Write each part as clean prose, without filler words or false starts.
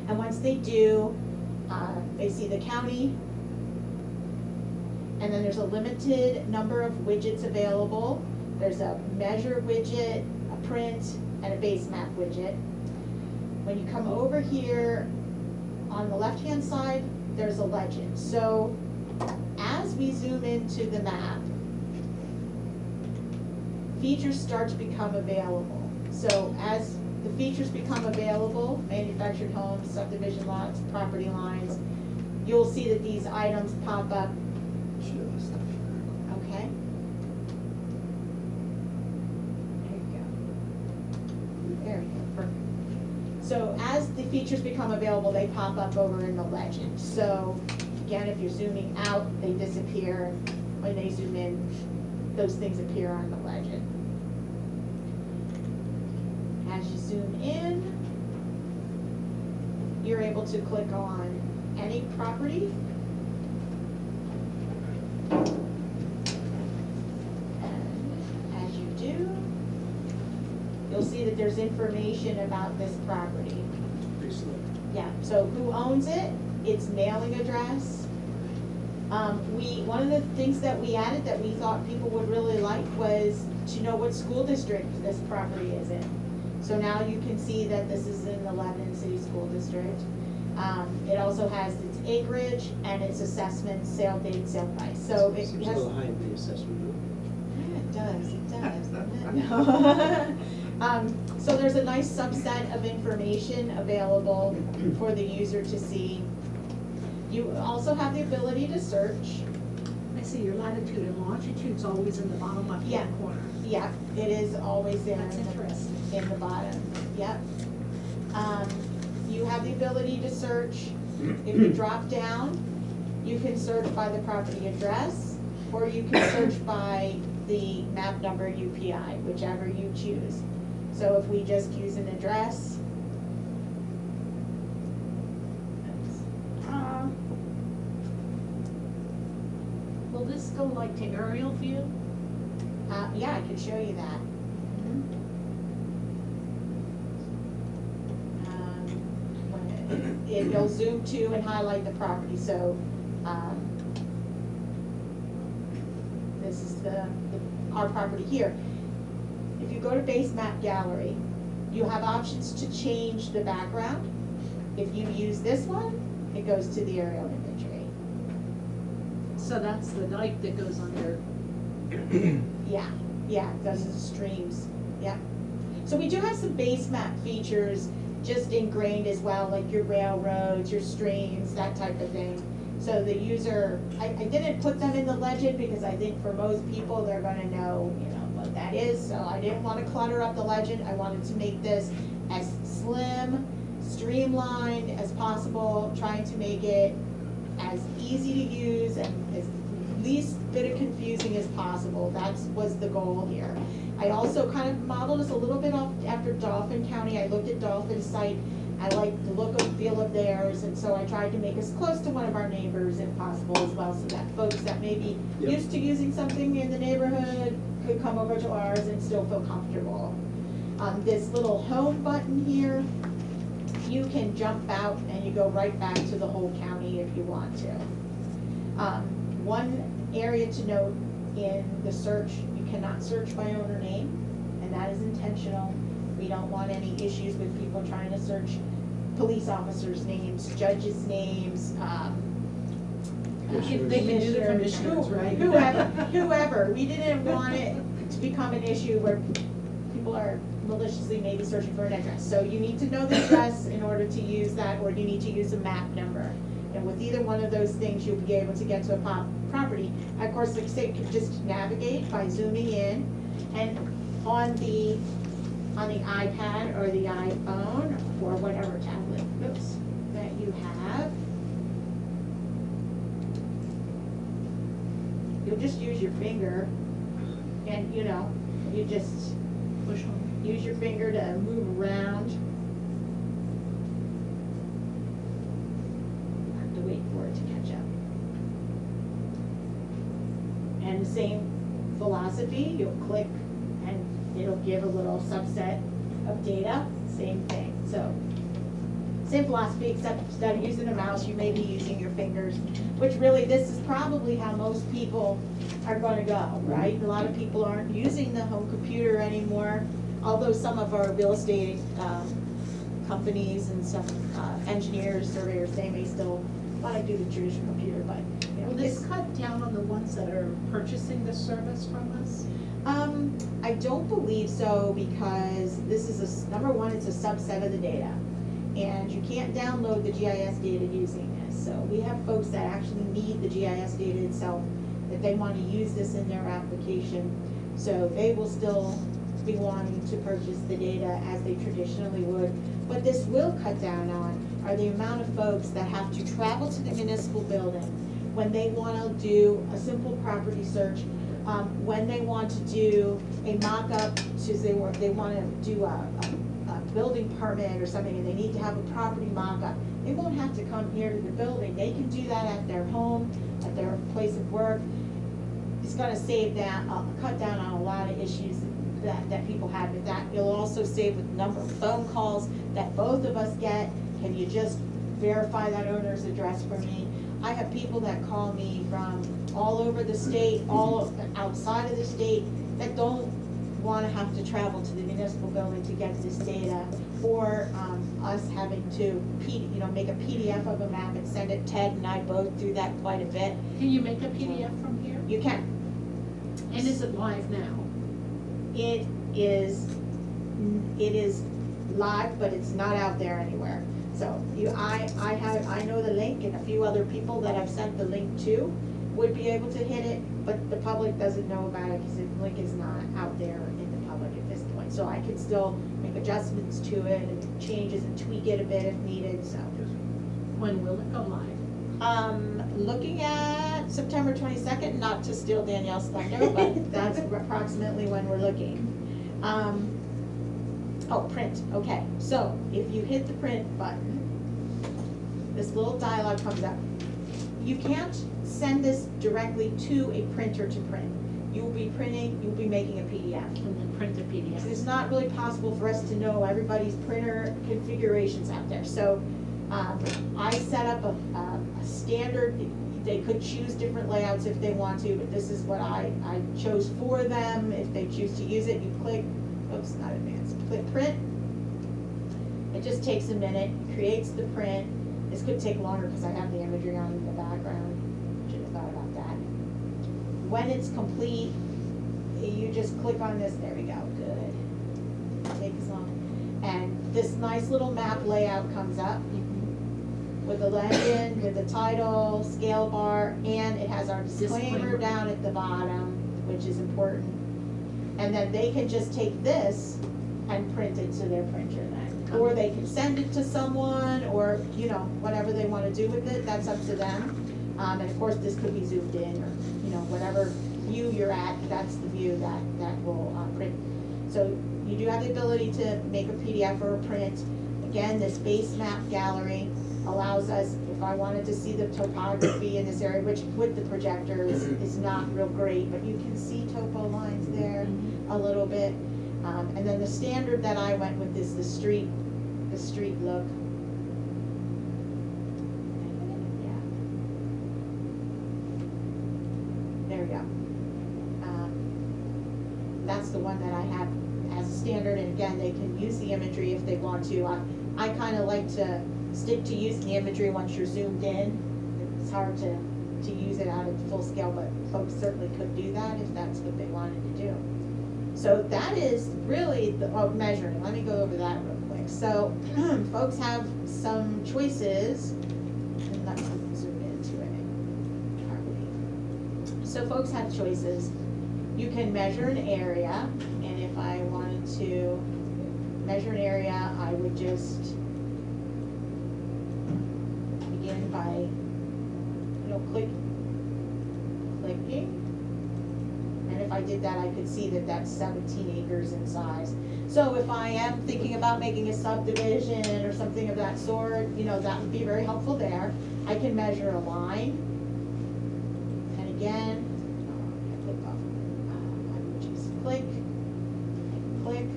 And once they do, they see the county, and then there's a limited number of widgets available. There's a measure widget, a print, and a base map widget. When you come over here, on the left-hand side, there's a legend. So as we zoom into the map, features start to become available. So as the features become available, manufactured homes, subdivision lots, property lines, you'll see that these items pop up. Okay. There you go. There you go, perfect. So as the features become available, they pop up over in the legend. So again, if you're zooming out, they disappear. When they zoom in, those things appear on the legend. As you zoom in, you're able to click on any property. And as you do, you'll see that there's information about this property. Yeah, so who owns it, its mailing address. One of the things that we added that we thought people would really like was to know what school district this property is in. So now you can see that this is in the Lebanon City School District. It also has its acreage and its assessment, sale date, sale price. So it seems has, a little high in the assessment. yeah, it does, doesn't it? So there's a nice subset of information available for the user to see. You also have the ability to search. I see your latitude and longitude's always in the bottom left-hand corner. Yeah, it is always there. That's interesting. In the bottom, yep. You have the ability to search. If you drop down, you can search by the property address, or you can search by the map number UPI, whichever you choose. So if we just use an address, Will this go like to aerial view? yeah, I can show you that. It'll zoom to and highlight the property. So this is our property here. If you go to base map gallery, you have options to change the background. If you use this one, it goes to the aerial imagery. So that's the dike that goes under. Yeah, yeah, those are the streams. Yeah. So we do have some base map features just ingrained as well, like your railroads, your streams, that type of thing. So the user, I didn't put them in the legend because I think for most people they're going to know, what that is. So I didn't want to clutter up the legend. I wanted to make this as slim, streamlined as possible, trying to make it as easy to use and as least bit of confusing as possible. That was the goal here. I also kind of modeled this a little bit off after Dauphin County. I looked at Dauphin's site. I liked the look and feel of theirs, and so I tried to make us close to one of our neighbors if possible as well, so that folks that may be used to using something in the neighborhood could come over to ours and still feel comfortable. This little home button here, you can jump out and you go right back to the whole county if you want to. One area to note in the search, you cannot search by owner name, and that is intentional. We don't want any issues with people trying to search police officers' names, judges' names, They can do the commissioners, right? Whoever. We didn't want it to become an issue where people are maliciously maybe searching for an address. So you need to know the address in order to use that, or you need to use a map number. And with either one of those things, you'll be able to get to a property. Of course, like I say, you can just navigate by zooming in, and on the iPad or the iPhone or whatever tablet that you have, you'll just use your finger, and you just Push on. use your finger to move around. Have to wait for it to catch up. And the same philosophy, you'll click and it'll give a little subset of data, same thing. So Same philosophy, except instead of using a mouse, you may be using your fingers, which really, this is probably how most people are gonna go, right? A lot of people aren't using the home computer anymore, although some of our real estate companies and some engineers, surveyors, they may still wanna do the traditional computer, but, you know. Will this cut down on the ones that are purchasing the service from us? I don't believe so, because this is number one, it's a subset of the data. And you can't download the GIS data using this. So we have folks that actually need the GIS data itself, that they want to use this in their application. So they will still be wanting to purchase the data as they traditionally would. What this will cut down on are the amount of folks that have to travel to the municipal building when they want to do a simple property search, when they want to do a mock-up, they want to do a building permit or something, and they need to have a property mock-up. They won't have to come here to the building. They can do that at their home, at their place of work. It's gonna save that, cut down on a lot of issues that people have with that. It'll also save the number of phone calls that both of us get. Can you just verify that owner's address for me? I have people that call me from all over the state, all outside of the state, that don't want to have to travel to the municipal building to get this data, or us having to make a PDF of a map and send it. Ted and I both do that quite a bit. Can you make a PDF from here? You can. And is it live now? It is live, but it's not out there anywhere. So I know the link, and a few other people that I've sent the link to would be able to hit it, but the public doesn't know about it because the link is not out there in the public at this point. So I can still make adjustments to it and changes and tweak it a bit if needed, so. When will it go live? Looking at September 22nd, not to steal Danielle's thunder, but that's approximately when we're looking. Oh, print, okay. So if you hit the print button, this little dialog comes up. You can't send this directly to a printer to print. You will be printing, you'll be making a PDF. And then print a PDF. So it's not really possible for us to know everybody's printer configurations out there. So I set up a standard. They could choose different layouts if they want to, but this is what I chose for them. If they choose to use it, you click, oops, not advanced, click print. It just takes a minute, creates the print. This could take longer because I have the imagery on in the background. Should have thought about that. When it's complete, you just click on this. There we go. Good. Take as long. And this nice little map layout comes up with the legend, with the title, scale bar, and it has our disclaimer down at the bottom, which is important. And then they can just take this and print it to their printer then. Or they can send it to someone, or, whatever they want to do with it, that's up to them. And of course, this could be zoomed in, or, whatever view you're at, that's the view that will print. So you do have the ability to make a PDF or a print. Again, this base map gallery allows us, if I wanted to see the topography in this area, which with the projector is not real great, but you can see topo lines there a little bit. And then the standard that I went with is the street look. Yeah. There we go. That's the one that I have as a standard, and again, they can use the imagery if they want to. I kind of like to stick to using the imagery once you're zoomed in. It's hard to use it out at full scale, but folks certainly could do that if that's what they wanted to do. So that is really the measuring. Let me go over that real quick. So folks have some choices. And let's zoom into it. So folks have choices. You can measure an area, and if I wanted to measure an area, I would just begin by clicking. And if I did that, I could see that that's 17 acres in size. So if I am thinking about making a subdivision or something of that sort, that would be very helpful there. I can measure a line. And again, I would just click and click.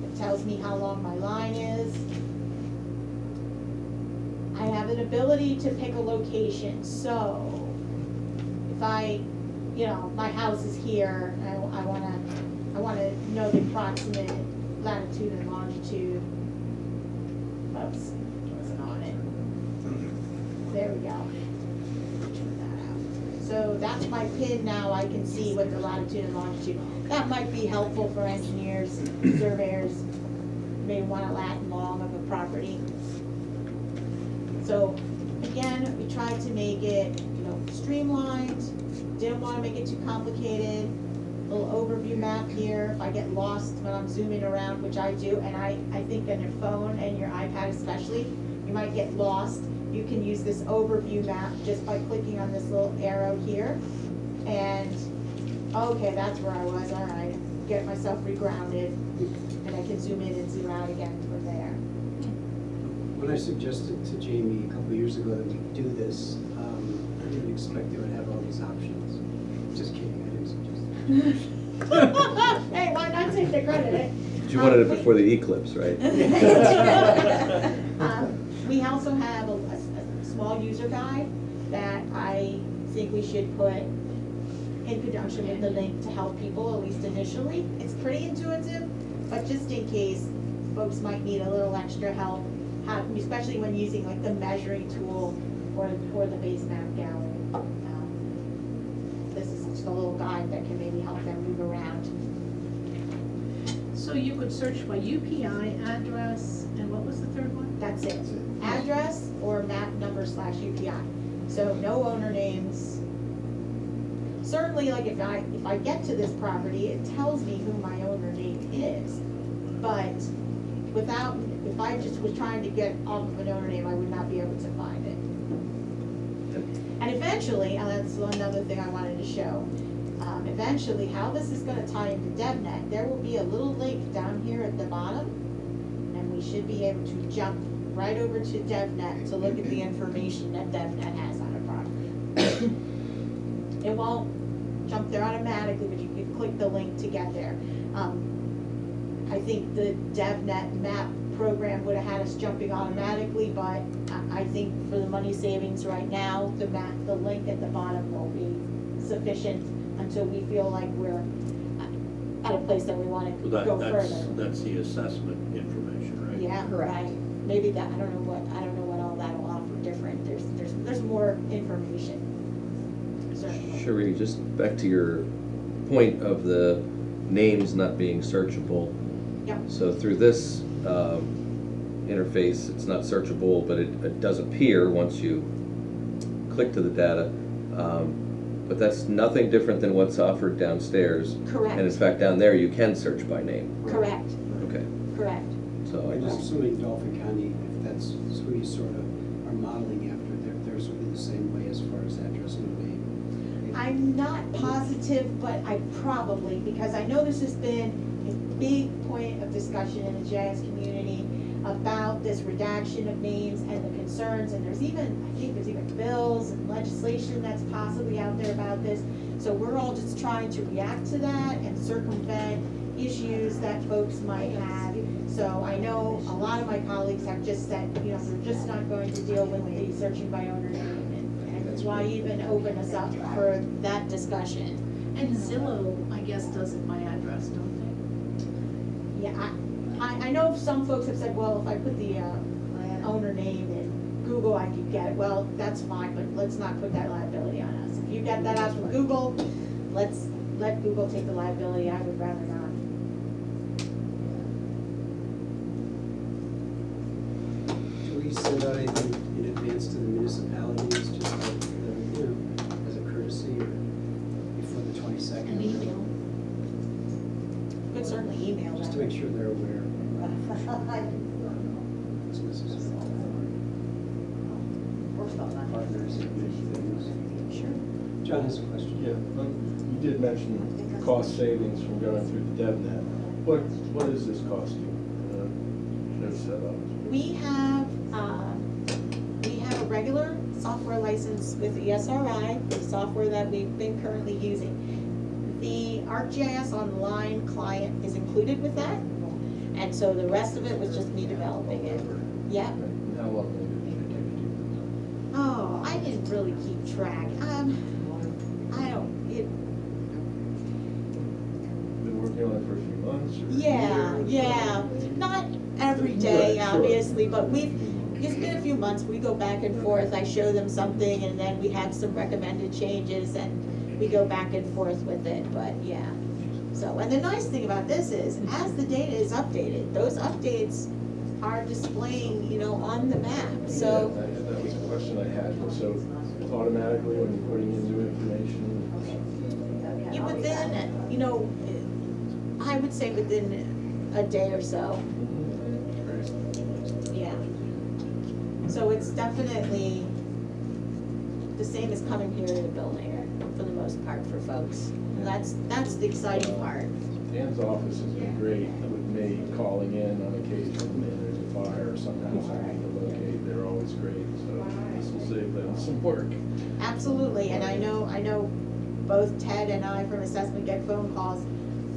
It tells me how long my line is. have an ability to pick a location, so if my house is here, I wanna know the approximate latitude and longitude. Oops, wasn't on it. There we go. Turn that out. So that's my pin now, I can see what the latitude and longitude. That might be helpful for engineers, surveyors, may want a lat and long of a property. So again, we tried to make it, streamlined, didn't want to make it too complicated. Little overview map here. If I get lost when I'm zooming around, which I do, and I think on your phone and your iPad especially, you might get lost. You can use this overview map just by clicking on this little arrow here. And, okay, that's where I was, all right. Get myself regrounded, and I can zoom in and zoom out again from there. When I suggested to Jamie a couple of years ago that we do this, I didn't expect they would have all these options. Just kidding, I didn't suggest that. Hey, why not take the credit? You wanted it before the eclipse, right? We also have a small user guide that I think we should put in conjunction with the link to help people, at least initially. It's pretty intuitive, but just in case folks might need a little extra help, especially when using like the measuring tool or the base map gallery. This is just a little guide that can maybe help them move around. So you could search by UPI, address, and what was the third one? That's it. Address or map number /UPI. So no owner names. Certainly, like if I get to this property, it tells me who my owner name is. But if I just was trying to get off of an owner name, I would not be able to find it. And eventually, and that's another thing I wanted to show, eventually how this is going to tie into DevNet, there will be a little link down here at the bottom, and we should be able to jump right over to DevNet to look at the information that DevNet has on a property. It won't jump there automatically, but you can click the link to get there. I think the DevNet map program would have had us jumping automatically, but I think for the money savings right now, the link at the bottom will be sufficient until we feel like we're at a place that we want to go further. That's the assessment information, right? Yeah, right. Maybe that, I don't know what all that will offer different. There's more information. Certainly. Sheree, just back to your point of the names not being searchable. Yeah. So through this interface, it's not searchable, but it does appear once you click to the data. But that's nothing different than what's offered downstairs. Correct. And in fact, down there, you can search by name. Correct. Okay. Correct. So I I'm just, assuming Dauphin County, if that's who you sort of are modeling after, they're sort of the same way as far as address and name. I'm not positive, but I probably, because I know this has been a big point of discussion in the GIS community about this redaction of names and the concerns, and I think there's even bills and legislation that's possibly out there about this. So we're all just trying to react to that and circumvent issues that folks might have. So I know a lot of my colleagues have just said, we're just not going to deal with the searching by owner name, and that's why I even open us up for that discussion. And Zillow, I guess, does it by address, don't Yeah, I know some folks have said, well, if I put the owner name in Google, I could get it. Well, that's fine, but let's not put that liability on us. If you get that out from Google, let's let Google take the liability. I would rather not. Do we send out anything in advance to the municipalities, just like, as a courtesy, or before the 22nd? they? An email. You could certainly email Just to them. make sure they're aware. It's necessary. Partners and many things. Sure. John has a question. Yeah, you did mention cost savings from going through the DevNet. What is this costing? Setup? We have a regular software license with ESRI, the software that we've been currently using. The ArcGIS Online client is included with that, and so the rest of it was just me developing it. Yeah. How long did it take to do Oh, I didn't really keep track. I don't, Been working on it for a few months or a yeah, year? yeah, not every day, Right, sure. obviously, but it's been a few months, we go back and forth, I show them something, and then we have some recommended changes, and we go back and forth with it, but yeah. So, and the nice thing about this is, as the data is updated, those updates are displaying, on the map, so. Yeah, that was a question I had, so automatically when you're putting in new information? Within, I would say within a day or so, Great. yeah. So it's definitely the same as coming here to the building, for the most part, for folks. And that's the exciting part. Dan's office has been great with me calling in on occasion, and there's a fire or something else I need to locate, they're always great, so this will save them some work. Absolutely, and I know both Ted and I from assessment get phone calls.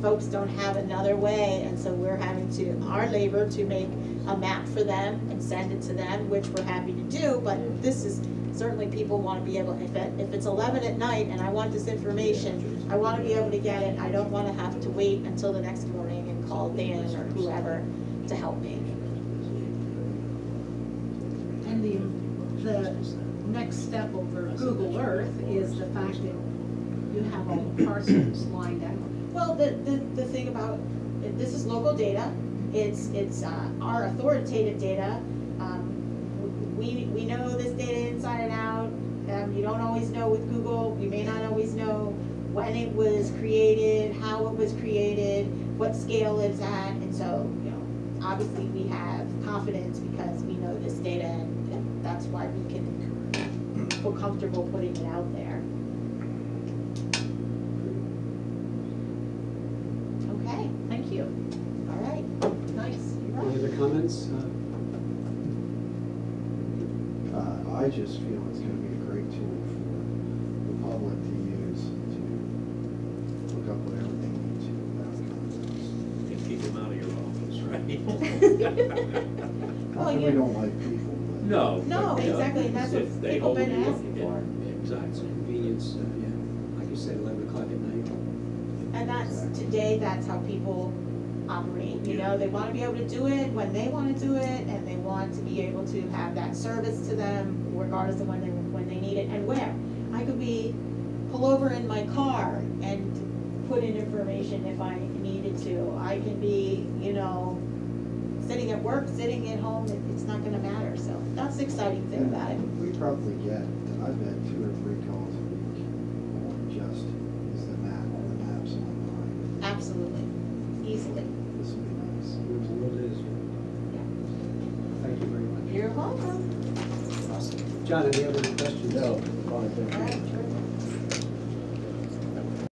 Folks don't have another way, and so we're having our labor to make a map for them and send it to them, which we're happy to do, but this is, certainly people want to be able, if it's 11 at night and I want this information, I want to be able to get it. I don't want to have to wait until the next morning and call Dan or whoever to help me. And the next step over Google Earth is the fact that you have all the parcels lined out. Well, the thing about, this is local data, it's our authoritative data. We know this data inside and out. You don't always know with Google, you may not always know when it was created, how it was created, what scale it's at, and so, obviously we have confidence because we know this data, and that's why we can feel comfortable putting it out there. Okay, Thank you. all right. Nice. Any other comments? I just feel it's gonna be a great tool for the public to use to look up whatever they need to about condos. You keep them out of your office, right? Well, Not that we don't like people, but. No. No, but, exactly, and that's what if they people hold been you, asking yeah, for. It's Exactly. convenience, yeah, like you said, 11 o'clock at night. And today, that's how people operate, they wanna be able to do it when they wanna do it, and they want to be able to have that service to them regardless of when they need it and where. I could pull over in my car and put in information if I needed to. I can be, sitting at work, sitting at home, it's not gonna matter, so that's the exciting thing about it. We probably get, I've had 2 or 3 calls a week, just is the maps online. Absolutely, easily. This would be nice. The world is. Thank you very much. You're welcome. Awesome. John, any other questions? No, fine, thank All you. right, sure.